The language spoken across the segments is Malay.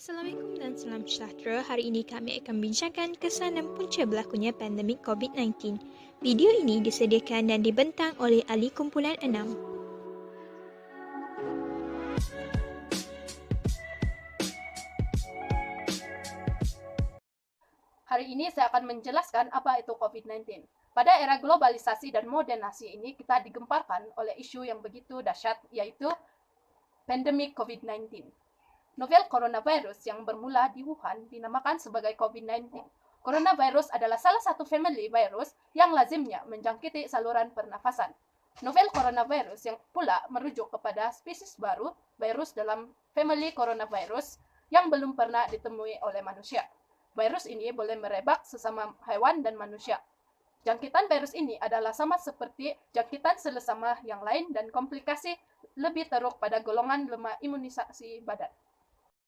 Assalamualaikum dan salam sejahtera. Hari ini kami akan bincangkan kesan dan punca berlakunya pandemik COVID-19. Video ini disediakan dan dibentang oleh ahli kumpulan 6. Hari ini saya akan menjelaskan apa itu COVID-19. Pada era globalisasi dan modernasi ini, kita digemparkan oleh isu yang begitu dahsyat, yaitu pandemik COVID-19. Novel coronavirus yang bermula di Wuhan dinamakan sebagai COVID-19. Coronavirus adalah salah satu famili virus yang lazimnya menjangkiti saluran pernafasan. Novel coronavirus yang pula merujuk kepada spesies baru virus dalam famili coronavirus yang belum pernah ditemui oleh manusia. Virus ini boleh merebak sesama hewan dan manusia. Jangkitan virus ini adalah sama seperti jangkitan sesama yang lain dan komplikasi lebih teruk pada golongan lemah imunisasi badan.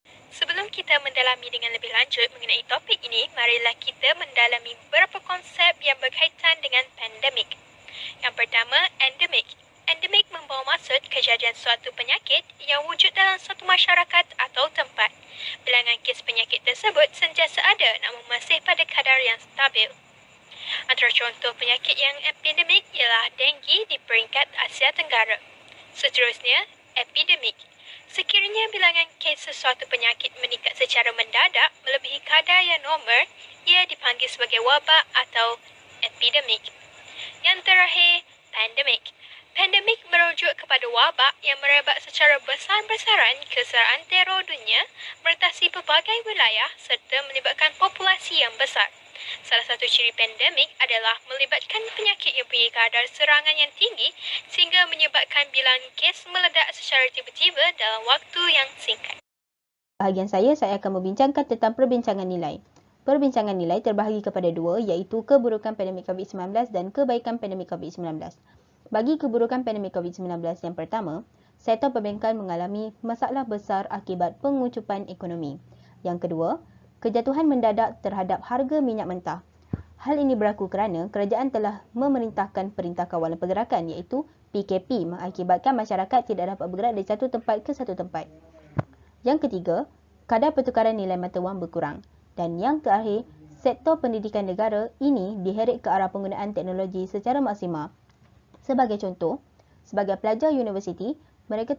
Sebelum kita mendalami dengan lebih lanjut mengenai topik ini, marilah kita mendalami beberapa konsep yang berkaitan dengan pandemik. Yang pertama, endemik. Endemik membawa maksud kejadian suatu penyakit yang wujud dalam suatu masyarakat atau tempat. Bilangan kes penyakit tersebut sentiasa ada namun masih pada kadar yang stabil. Antara contoh penyakit yang epidemik ialah denggi di peringkat Asia Tenggara. Seterusnya, epidemik. Sekiranya bilangan kes sesuatu penyakit meningkat secara mendadak melebihi kadar yang normal, ia dipanggil sebagai wabak atau epidemik. Yang terakhir, pandemik. Pandemik merujuk kepada wabak yang merebak secara besar-besaran ke seantero dunia, meretasi pelbagai wilayah serta melibatkan populasi yang besar. Salah satu ciri pandemik adalah melibatkan penyakit yang punya kadar serangan yang tinggi sehingga menyebabkan bilangan kes meledak secara tiba-tiba dalam waktu yang singkat. Bahagian saya akan membincangkan tentang perbincangan nilai. Perbincangan nilai terbahagi kepada dua, iaitu keburukan pandemik COVID-19 dan kebaikan pandemik COVID-19. Bagi keburukan pandemik COVID-19 yang pertama, sektor perbankan mengalami masalah besar akibat pengucupan ekonomi. Yang kedua, kejatuhan mendadak terhadap harga minyak mentah. Hal ini berlaku kerana kerajaan telah memerintahkan Perintah Kawalan Pergerakan iaitu PKP mengakibatkan masyarakat tidak dapat bergerak dari satu tempat ke satu tempat. Yang ketiga, kadar pertukaran nilai mata wang berkurang. Dan yang terakhir, sektor pendidikan negara ini diheret ke arah penggunaan teknologi secara maksimal. Sebagai contoh, sebagai pelajar universiti, mereka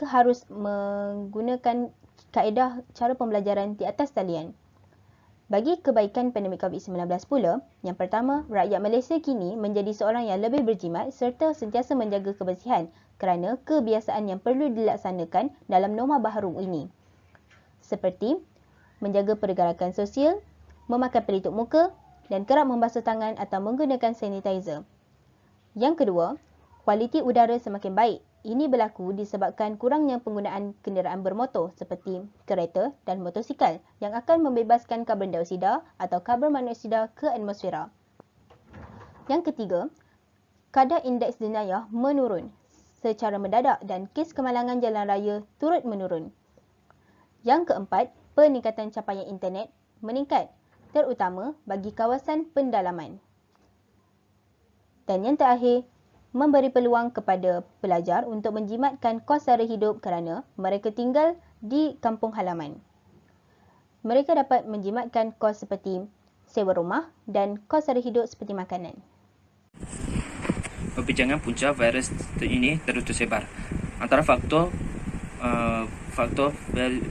harus menggunakan kaedah cara pembelajaran di atas talian. Bagi kebaikan pandemik COVID-19 pula, yang pertama, rakyat Malaysia kini menjadi seorang yang lebih berjimat serta sentiasa menjaga kebersihan kerana kebiasaan yang perlu dilaksanakan dalam norma baharu ini. Seperti menjaga pergerakan sosial, memakai pelitup muka dan kerap membasuh tangan atau menggunakan sanitizer. Yang kedua, kualiti udara semakin baik. Ini berlaku disebabkan kurangnya penggunaan kenderaan bermotor seperti kereta dan motosikal yang akan membebaskan karbon dioksida atau karbon monoksida ke atmosfera. Yang ketiga, kadar indeks jenayah menurun secara mendadak dan kes kemalangan jalan raya turut menurun. Yang keempat, peningkatan capaian internet meningkat, terutama bagi kawasan pendalaman. Dan yang terakhir, memberi peluang kepada pelajar untuk menjimatkan kos sara hidup kerana mereka tinggal di kampung halaman. Mereka dapat menjimatkan kos seperti sewa rumah dan kos sara hidup seperti makanan. Perbincangan punca virus ini terus tersebar. Antara faktor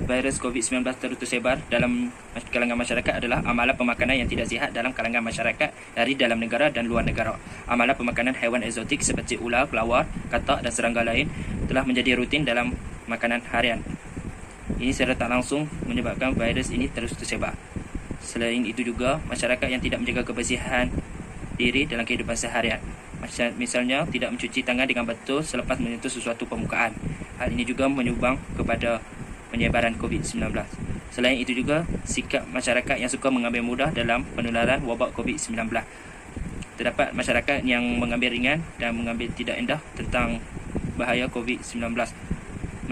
virus COVID-19 terus tersebar dalam kalangan masyarakat adalah amalan pemakanan yang tidak sihat dalam kalangan masyarakat dari dalam negara dan luar negara. Amalan pemakanan haiwan eksotik seperti ular, kelawar, katak dan serangga lain telah menjadi rutin dalam makanan harian. Ini secara tak langsung menyebabkan virus ini terus tersebar. Selain itu juga, masyarakat yang tidak menjaga kebersihan diri dalam kehidupan seharian. Misalnya, tidak mencuci tangan dengan betul selepas menyentuh sesuatu permukaan. Hal ini juga menyumbang kepada penyebaran COVID-19. Selain itu juga, sikap masyarakat yang suka mengambil mudah dalam penularan wabak COVID-19. Terdapat masyarakat yang mengambil ringan dan mengambil tidak indah tentang bahaya COVID-19.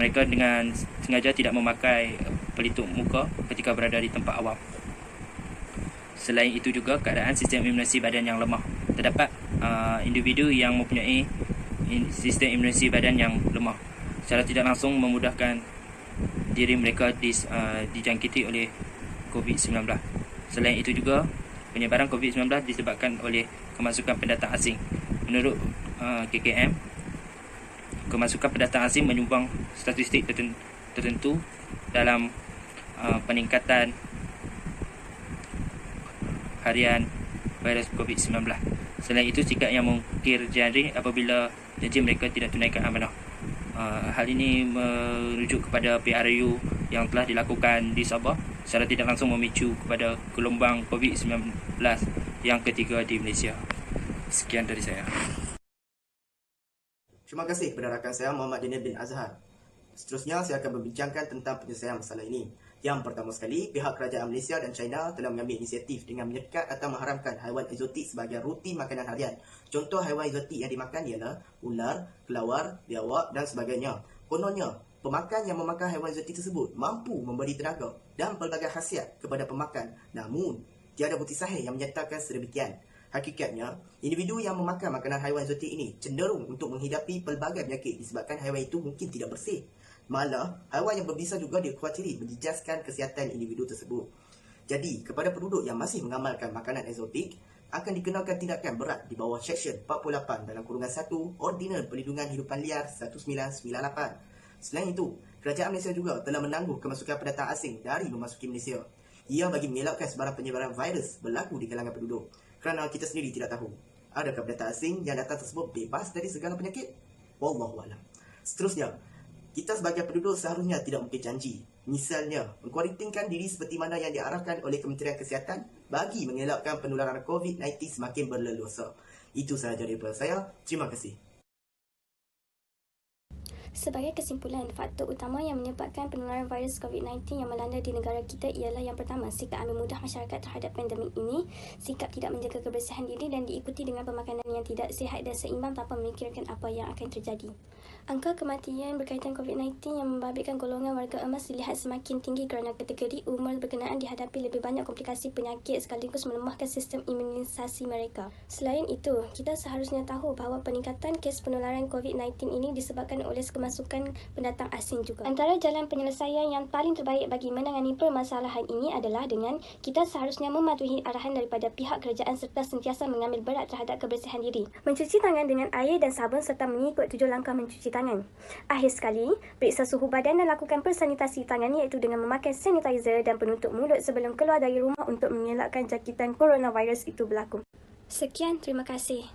Mereka dengan sengaja tidak memakai pelitup muka ketika berada di tempat awam. Selain itu juga, keadaan sistem imunisi badan yang lemah. Terdapat individu yang mempunyai sistem imunisi badan yang lemah. Secara tidak langsung memudahkan diri mereka dijangkiti oleh COVID-19. Selain itu juga, penyebaran COVID-19 disebabkan oleh kemasukan pendatang asing. Menurut KKM, kemasukan pendatang asing menyumbang statistik tertentu dalam peningkatan harian virus COVID-19. Selain itu, sikap yang mungkir janji apabila janji mereka tidak tunaikan amanah. Hal ini merujuk kepada PRU yang telah dilakukan di Sabah secara tidak langsung memicu kepada gelombang COVID-19 yang ketiga di Malaysia. Sekian dari saya. Terima kasih kepada rakan saya Muhammad Daniel bin Azhar. Seterusnya saya akan membincangkan tentang penyelesaian masalah ini. Yang pertama sekali, pihak kerajaan Malaysia dan China telah mengambil inisiatif dengan menyekat atau mengharamkan haiwan eksotik sebagai rutin makanan harian. Contoh haiwan eksotik yang dimakan ialah ular, kelawar, biawak dan sebagainya. Kononnya, pemakan yang memakan haiwan eksotik tersebut mampu memberi tenaga dan pelbagai khasiat kepada pemakan. Namun, tiada bukti sahih yang menyatakan sedemikian. Hakikatnya, individu yang memakan makanan haiwan eksotik ini cenderung untuk menghidapi pelbagai penyakit disebabkan haiwan itu mungkin tidak bersih. Malah, haiwan yang berbisa juga dikhawatiri menjejaskan kesihatan individu tersebut. Jadi, kepada penduduk yang masih mengamalkan makanan eksotik, akan dikenakan tindakan berat di bawah Seksyen 48 dalam kurungan 1 Ordinal Perlindungan Hidupan Liar 1998. Selain itu, kerajaan Malaysia juga telah menangguh kemasukan pendatang asing dari memasuki Malaysia. Ia bagi mengelakkan sebarang penyebaran virus berlaku di kalangan penduduk. Kerana kita sendiri tidak tahu, adakah pendatang asing yang datang tersebut bebas dari segala penyakit? Wallahualam. Seterusnya, kita sebagai penduduk seharusnya tidak mungkin janji. Misalnya, mengkuarantinkan diri seperti mana yang diarahkan oleh Kementerian Kesihatan bagi mengelakkan penularan COVID-19 semakin berleluasa. Itu sahaja daripada saya. Terima kasih. Sebagai kesimpulan, faktor utama yang menyebabkan penularan virus COVID-19 yang melanda di negara kita ialah yang pertama, sikap ambil mudah masyarakat terhadap pandemik ini, sikap tidak menjaga kebersihan diri dan diikuti dengan pemakanan yang tidak sihat dan seimbang tanpa memikirkan apa yang akan terjadi. Angka kematian berkaitan COVID-19 yang membabitkan golongan warga emas dilihat semakin tinggi kerana kategori umur berkenaan dihadapi lebih banyak komplikasi penyakit sekaligus melemahkan sistem imunisasi mereka. Selain itu, kita seharusnya tahu bahawa peningkatan kes penularan COVID-19 ini disebabkan oleh kemasukan pendatang asing juga. Antara jalan penyelesaian yang paling terbaik bagi menangani permasalahan ini adalah dengan kita seharusnya mematuhi arahan daripada pihak kerajaan serta sentiasa mengambil berat terhadap kebersihan diri. Mencuci tangan dengan air dan sabun serta mengikut 7 langkah mencuci tangan. Akhir sekali, periksa suhu badan dan lakukan persanitasi tangan iaitu dengan memakai sanitizer dan penutup mulut sebelum keluar dari rumah untuk mengelakkan jangkitan coronavirus itu berlaku. Sekian, terima kasih.